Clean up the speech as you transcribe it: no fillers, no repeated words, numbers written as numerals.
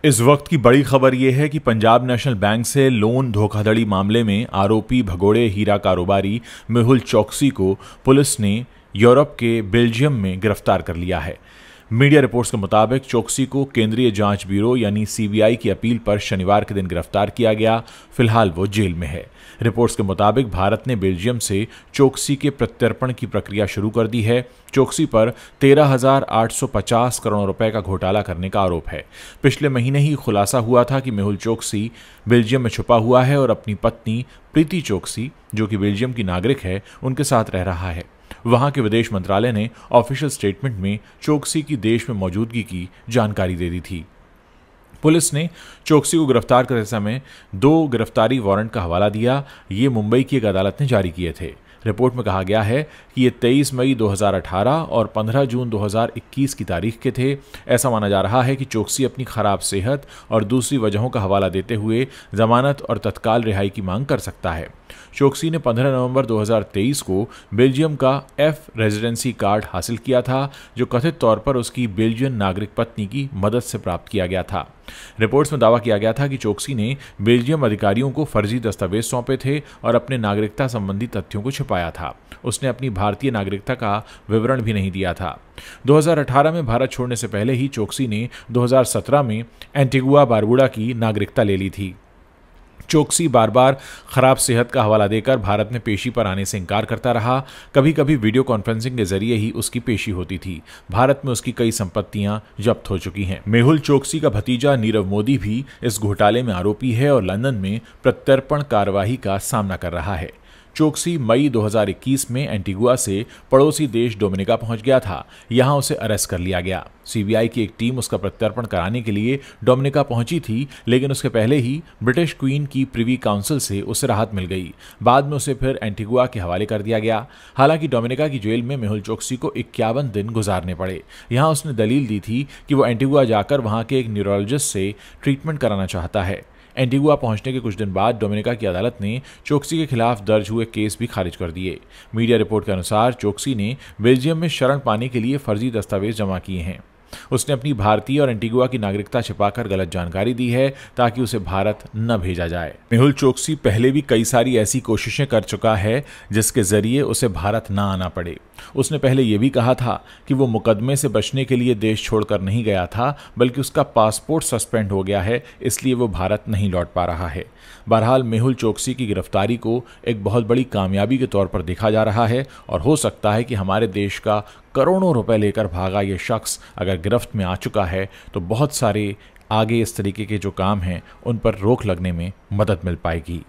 इस वक्त की बड़ी खबर यह है कि पंजाब नेशनल बैंक से लोन धोखाधड़ी मामले में आरोपी भगोड़े हीरा कारोबारी मेहुल चोकसी को पुलिस ने यूरोप के बेल्जियम में गिरफ्तार कर लिया है। मीडिया रिपोर्ट्स के मुताबिक चोकसी को केंद्रीय जांच ब्यूरो यानी सीबीआई की अपील पर शनिवार के दिन गिरफ्तार किया गया। फिलहाल वो जेल में है। रिपोर्ट्स के मुताबिक भारत ने बेल्जियम से चोकसी के प्रत्यर्पण की प्रक्रिया शुरू कर दी है। चोकसी पर 13,850 करोड़ रुपए का घोटाला करने का आरोप है। पिछले महीने ही खुलासा हुआ था कि मेहुल चोकसी बेल्जियम में छुपा हुआ है और अपनी पत्नी प्रीति चोकसी, जो कि बेल्जियम की नागरिक है, उनके साथ रह रहा है। वहां के विदेश मंत्रालय ने ऑफिशियल स्टेटमेंट में चोकसी की देश में मौजूदगी की जानकारी दे दी थी। पुलिस ने चोकसी को गिरफ्तार करते समय 2 गिरफ्तारी वारंट का हवाला दिया। ये मुंबई की एक अदालत ने जारी किए थे। रिपोर्ट में कहा गया है कि ये 23 मई 2018 और 15 जून 2021 की तारीख के थे। ऐसा माना जा रहा है कि चोकसी अपनी खराब सेहत और दूसरी वजहों का हवाला देते हुए जमानत और तत्काल रिहाई की मांग कर सकता है। चोकसी ने 15 नवंबर 2023 को बेल्जियम का एफ रेजिडेंसी कार्ड हासिल किया था, जो कथित तौर पर उसकी बेल्जियन नागरिक पत्नी की मदद से प्राप्त किया गया था। रिपोर्ट्स में दावा किया गया था कि चोकसी ने बेल्जियम अधिकारियों को फर्जी दस्तावेज सौंपे थे और अपने नागरिकता संबंधी तथ्यों को छिपाया था। उसने अपनी भारतीय नागरिकता का विवरण भी नहीं दिया था। 2018 में भारत छोड़ने से पहले ही चोकसी ने 2017 में एंटीगुआ बारबुडा की नागरिकता ले ली थी। चोकसी बार बार खराब सेहत का हवाला देकर भारत में पेशी पर आने से इनकार करता रहा। कभी कभी वीडियो कॉन्फ्रेंसिंग के जरिए ही उसकी पेशी होती थी। भारत में उसकी कई संपत्तियां जब्त हो चुकी हैं। मेहुल चोकसी का भतीजा नीरव मोदी भी इस घोटाले में आरोपी है और लंदन में प्रत्यर्पण कार्यवाही का सामना कर रहा है। चोकसी मई 2021 में एंटीगुआ से पड़ोसी देश डोमिनिका पहुंच गया था। यहां उसे अरेस्ट कर लिया गया। सीबीआई की एक टीम उसका प्रत्यर्पण कराने के लिए डोमिनिका पहुंची थी, लेकिन उसके पहले ही ब्रिटिश क्वीन की प्रिवी काउंसिल से उसे राहत मिल गई। बाद में उसे फिर एंटीगुआ के हवाले कर दिया गया। हालांकि डोमिनिका की जेल में मेहुल चोकसी को 51 दिन गुजारने पड़े। यहां उसने दलील दी थी कि वो एंटीगुआ जाकर वहां के एक न्यूरोलॉजिस्ट से ट्रीटमेंट कराना चाहता है। एंटीगुआ पहुंचने के कुछ दिन बाद डोमिनिका की अदालत ने चोकसी के खिलाफ दर्ज हुए केस भी खारिज कर दिए। मीडिया रिपोर्ट के अनुसार चोकसी ने बेल्जियम में शरण पाने के लिए फर्जी दस्तावेज जमा किए हैं। उसने अपनी भारतीय और एंटीगुआ की नागरिकता छिपाकर गलत जानकारी दी है ताकि उसे भारत न भेजा जाए। मेहुल चोकसी पहले भी कई सारी ऐसी कोशिशें कर चुका है जिसके जरिए उसे भारत न आना पड़े। उसने पहले यह भी कहा था कि वो मुकदमे से बचने के लिए देश छोड़कर नहीं गया था, बल्कि उसका पासपोर्ट सस्पेंड हो गया है, इसलिए वो भारत नहीं लौट पा रहा है। बहरहाल मेहुल चोकसी की गिरफ्तारी को एक बहुत बड़ी कामयाबी के तौर पर देखा जा रहा है और हो सकता है कि हमारे देश का करोड़ों रुपए लेकर भागा ये शख्स अगर गिरफ्त में आ चुका है तो बहुत सारे आगे इस तरीके के जो काम हैं उन पर रोक लगने में मदद मिल पाएगी।